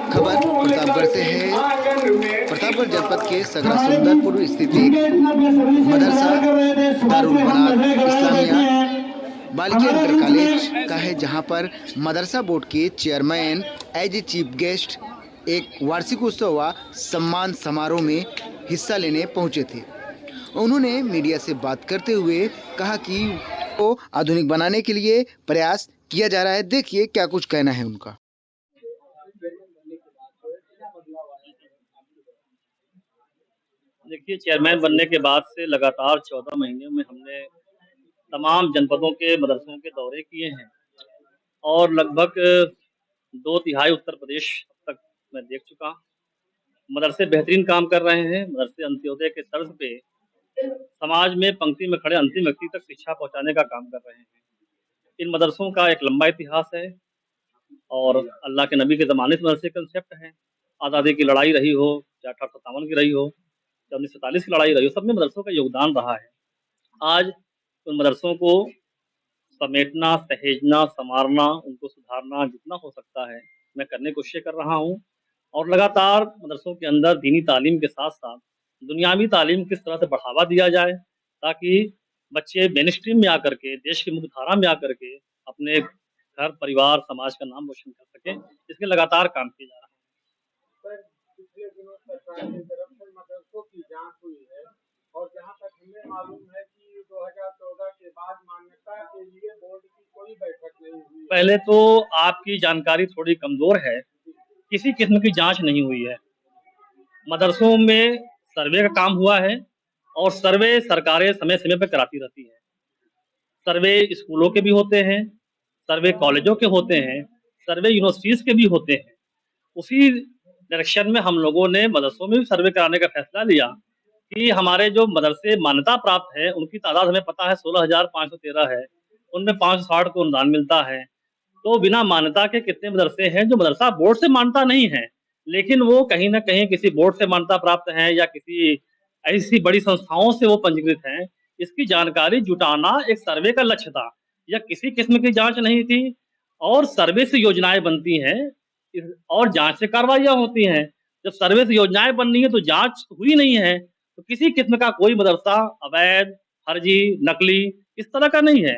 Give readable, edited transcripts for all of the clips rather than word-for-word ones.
खबर प्रतापगढ़ से है। प्रतापगढ़ जनपद के सगरा सुंदरपुर स्थित एक मदरसा दारुल बनात इस्लामिया बालिका इंटर कॉलेज का है, जहां पर मदरसा बोर्ड के chairman as a chief guest एक वार्षिक उत्सव व सम्मान समारोह में हिस्सा लेने पहुंचे थे। उन्होंने मीडिया से बात करते हुए कहा कि वो आधुनिक बनाने के लिए प्रयास किया जा रहा है। देखिए क्या कुछ कहना है उनका। देखिए, चेयरमैन बनने के बाद से लगातार 14 महीने में हमने तमाम जनपदों के मदरसों के दौरे किए हैं और लगभग 2/3 उत्तर प्रदेश तक मैं देख चुका। मदरसे बेहतरीन काम कर रहे हैं। मदरसे अंत्योदय के तर्ज पे समाज में पंक्ति में खड़े अंतिम व्यक्ति तक शिक्षा पहुंचाने का काम कर रहे हैं। इन मदरसों का एक लंबा इतिहास है और अल्लाह के नबी के ज़माने से मदरसे कंसेप्ट हैं। आज़ादी की लड़ाई रही हो, चाहे 1857 की रही हो, चाहे 1947 की लड़ाई रही हो, सब में मदरसों का योगदान रहा है। आज उन मदरसों को समेटना, सहेजना, संवारना, उनको सुधारना जितना हो सकता है मैं करने की कोशिश कर रहा हूँ और लगातार मदरसों के अंदर दीनी तालीम के साथ-साथ दुनियावी तालीम किस तरह से बढ़ावा दिया जाए, ताकि बच्चे मेनस्ट्रीम में आकर के, देश की मुख्यधारा में आकर के अपने घर, परिवार, समाज का नाम रोशन कर सकें, इसके लगातार काम किया जा रहा है। सर, पिछले दिनों सरकार की तरफ से मदरसों की जांच हुई है और जहां तक हमें मालूम है कि 2014 के बाद मान्यता के लिए बोर्ड की कोई बैठक नहीं हुई। पहले तो आपकी जानकारी थोड़ी कमजोर है, किसी किस्म की जांच नहीं हुई है। मदरसों में सर्वे का काम हुआ है और सर्वे सरकारें समय समय पर कराती रहती हैं। सर्वे स्कूलों के भी होते हैं, सर्वे कॉलेजों के होते हैं, सर्वे यूनिवर्सिटीज़ के भी होते हैं। उसी डायरेक्शन में हम लोगों ने मदरसों में भी सर्वे कराने का फैसला लिया कि हमारे जो मदरसे मान्यता प्राप्त हैं, उनकी तादाद हमें पता है 16,513 है। उनमें 560 को अनुदान मिलता है। तो बिना मान्यता के कितने मदरसे हैं जो मदरसा बोर्ड से मान्यता नहीं है, लेकिन वो कहीं न कहीं किसी बोर्ड से मान्यता प्राप्त हैं या किसी ऐसी बड़ी संस्थाओं से वो पंजीकृत हैं। इसकी जानकारी जुटाना एक सर्वे का लक्ष्य था। यह किसी किस्म की जाँच नहीं थी और सर्वे से योजनाएँ बनती हैं और जाँच से कार्रवाइयाँ होती हैं। जब सर्वे से योजनाएँ बन रही हैं तो जाँच हुई नहीं है, तो किसी किस्म का कोई मदरसा अवैध, फर्जी, नकली इस तरह का नहीं है।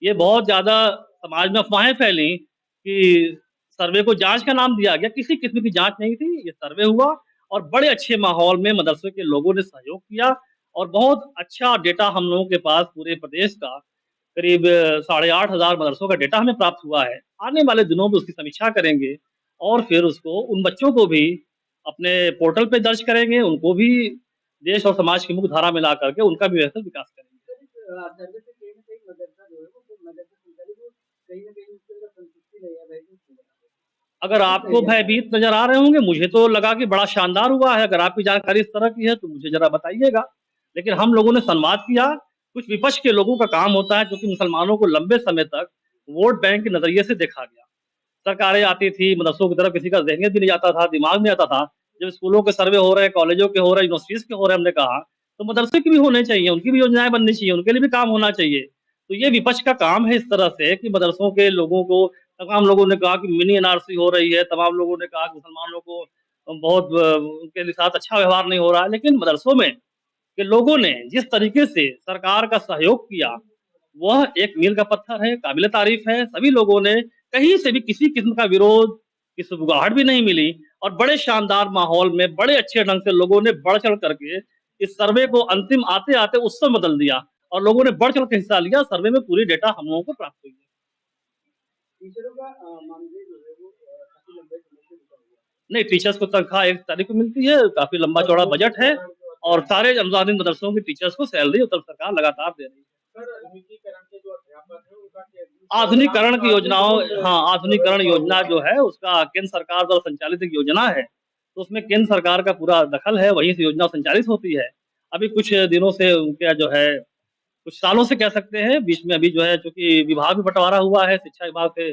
ये बहुत ज़्यादा समाज में अफ़वाहें फैलीं कि सर्वे को जाँच का नाम दिया गया, किसी किस्म की जाँच नहीं थी। ये सर्वे हुआ और बड़े अच्छे माहौल में मदरसे के लोगों ने सहयोग किया और बहुत अच्छा डेटा हम लोगों के पास पूरे प्रदेश का करीब 8,500 मदरसों का डेटा हमें प्राप्त हुआ है। आने वाले दिनों में उसकी समीक्षा करेंगे और फिर उसको उन बच्चों को भी अपने पोर्टल पे दर्ज करेंगे, उनको भी देश और समाज की मुख्य धारा में ला करके उनका भी व्यवस्थित विकास करेंगे। सर्वे से कहीं न कहीं मदरसा जो है वो मदरसा संचालित वो कहीं न कहीं उसके अंदर संतुष्टि नहीं है, भयभीत। अगर आपको भयभीत नज़र आ रहे होंगे, मुझे तो लगा कि बड़ा शानदार हुआ है। अगर आपकी जानकारी इस तरह की है तो मुझे ज़रा बताइएगा। लेकिन हम लोगों ने संवाद किया, कुछ विपक्ष के लोगों का काम होता है क्योंकि मुसलमानों को लंबे समय तक वोट बैंक के नज़रिए से देखा गया। सरकारें आती थी, मदरसों की तरफ किसी का ज़हनियत भी नहीं जाता था, दिमाग में आता था। जब स्कूलों के सर्वे हो रहे हैं, कॉलेजों के हो रहे हैं, यूनिवर्सिटीज़ के हो रहे हैं, हमने कहा, तो मदरसे के भी होने चाहिए, उनकी भी योजनाएँ बननी चाहिए, उनके लिए भी काम होना चाहिए। तो ये विपक्ष का काम है इस तरह से कि मदरसों के लोगों को तमाम लोगों ने कहा कि मिनी एनआरसी हो रही है, तमाम लोगों ने कहा कि मुसलमानों को बहुत उनके साथ अच्छा व्यवहार नहीं हो रहा है। लेकिन मदरसों में के लोगों ने जिस तरीके से सरकार का सहयोग किया, वह एक मील का पत्थर है, काबिल तारीफ़ है। सभी लोगों ने कहीं से भी किसी किस्म का विरोध, की सुगबुगाहट भी नहीं मिली और बड़े शानदार माहौल में बड़े अच्छे ढंग से लोगों ने बढ़-चढ़ करके इस सर्वे को अंतिम आते-आते उत्सव बदल दिया और लोगों ने बढ़-चढ़ के हिस्सा लिया। सर्वे में पूरी डेटा हम लोगों को प्राप्त हुई है। टीचरों का मानदेय जो है वो काफ़ी लंबे समय से रुका हुआ है। नहीं, टीचर्स को तनख्वाह 1 तारीख को मिलती है, काफ़ी लंबा-चौड़ा बजट है और सारे अनुदानित मदरसों के टीचर्स को सैलरी उत्तर सरकार लगातार दे रही है। सर, आधुनिकीकरण के जो अध्यापक हैं उनका आधुनिकीकरण की योजनाओं हाँ, आधुनिकीकरण योजना जो है उसका केंद्र सरकार द्वारा संचालित एक योजना है, तो उसमें केंद्र सरकार का पूरा दखल है, वहीं से योजना संचालित होती है। अभी कुछ दिनों से उनका जो है कुछ सालों से कह सकते हैं, बीच में अभी जो है चूँकि विभाग भी बँटवारा हुआ है, शिक्षा विभाग से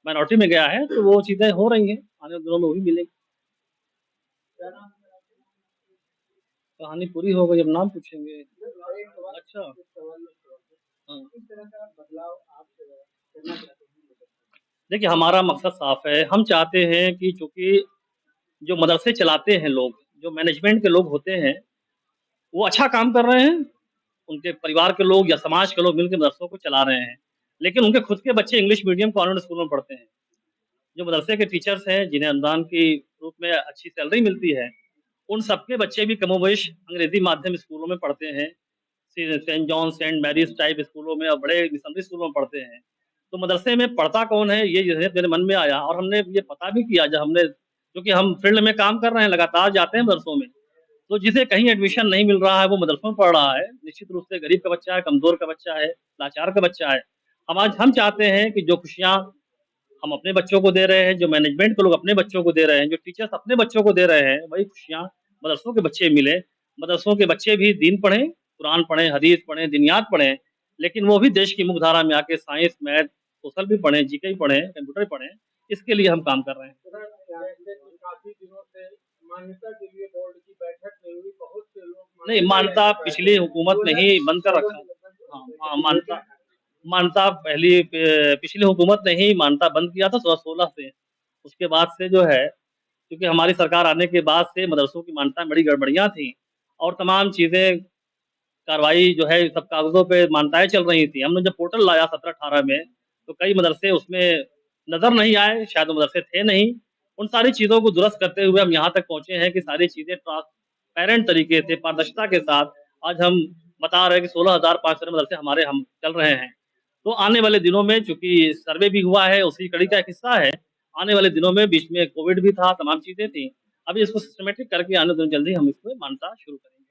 माइनॉरिटी में गया है, तो वो चीज़ें हो रही हैं, आने वाले दिनों में वो भी मिलेंगी। कहानी पूरी हो गई, अब नाम पूछेंगे। अच्छा। हाँ। किस तरह का बदलाव आप करना चाहते हैं? देखिए, हमारा मकसद साफ है। हम चाहते हैं कि चूँकि जो मदरसे चलाते हैं लोग, जो मैनेजमेंट के लोग होते हैं, वो अच्छा काम कर रहे हैं। उनके परिवार के लोग या समाज के लोग मिलके मदरसों को चला रहे हैं। लेकिन उनके खुद के बच्चे इंग्लिश मीडियम कॉन्वेंट स्कूल में पढ़ते हैं। जो मदरसे के टीचर्स हैं, जिन्हें अनुदान के रूप में अच्छी सैलरी मिलती है, उन सबके बच्चे भी कमोबेश अंग्रेज़ी माध्यम स्कूलों में पढ़ते हैं। सेंट जॉन, सेंट मैरीज़ टाइप स्कूलों में और बड़े मिशनरी स्कूलों में पढ़ते हैं। तो मदरसे में पढ़ता कौन है, ये जो है मेरे मन में आया और हमने ये पता भी किया जब हमने क्योंकि हम फील्ड में काम कर रहे हैं, लगातार जाते हैं मदरसों में। तो जिसे कहीं एडमिशन नहीं मिल रहा है, वो मदरसों में पढ़ रहा है। निश्चित रूप से गरीब का बच्चा है, कमज़ोर का बच्चा है, लाचार का बच्चा है। हम चाहते हैं कि जो खुशियाँ हम अपने बच्चों को दे रहे हैं, जो मैनेजमेंट के लोग अपने बच्चों को दे रहे हैं, जो टीचर्स अपने बच्चों को दे रहे हैं, वही खुशियाँ मदरसों के बच्चे मिलें। मदरसों के बच्चे भी दीन पढ़ें, कुरान पढ़ें, हदीस पढ़ें, दिनियात पढ़ें, लेकिन वो भी देश की मुख्यधारा में आके साइंस, मैथ, सोशल भी पढ़ें, जीके भी पढ़ें, कंप्यूटर पढ़ें। इसके लिए हम काम कर रहे हैं। सर, जैसे कि काफी दिनों से मान्यता के लिए बोर्ड की बैठक नहीं हुई, बहुत से लोग नहीं, मान्यता पिछली हुकूमत ने ही बंद कर रखा। हाँ, मान्यता मान्यता पिछली हुकूमत ने ही मान्यता बंद किया था 2016 से। उसके बाद से जो है क्योंकि हमारी सरकार आने के बाद से मदरसों की मान्यता में बड़ी गड़बड़ियाँ थी और तमाम चीज़ें कार्रवाई जो है सब कागज़ों पे मान्यताएँ चल रही थी। हमने जब पोर्टल लाया 17-18 में, तो कई मदरसे उसमें नज़र नहीं आए, शायद वो मदरसे थे नहीं। उन सारी चीज़ों को दुरुस्त करते हुए हम यहाँ तक पहुँचे हैं कि सारी चीज़ें ट्रांसपेरेंट तरीके से, पारदर्शिता के साथ आज हम बता रहे हैं कि 16,500 मदरसे हमारे हम चल रहे हैं। तो आने वाले दिनों में चूँकि सर्वे भी हुआ है, उसी कड़ी का एक हिस्सा है। आने वाले दिनों में बीच में कोविड भी था, तमाम चीज़ें थी। अभी इसको सिस्टमैटिक करके आने दिनों जल्दी हम इसमें मान्यता शुरू करेंगे।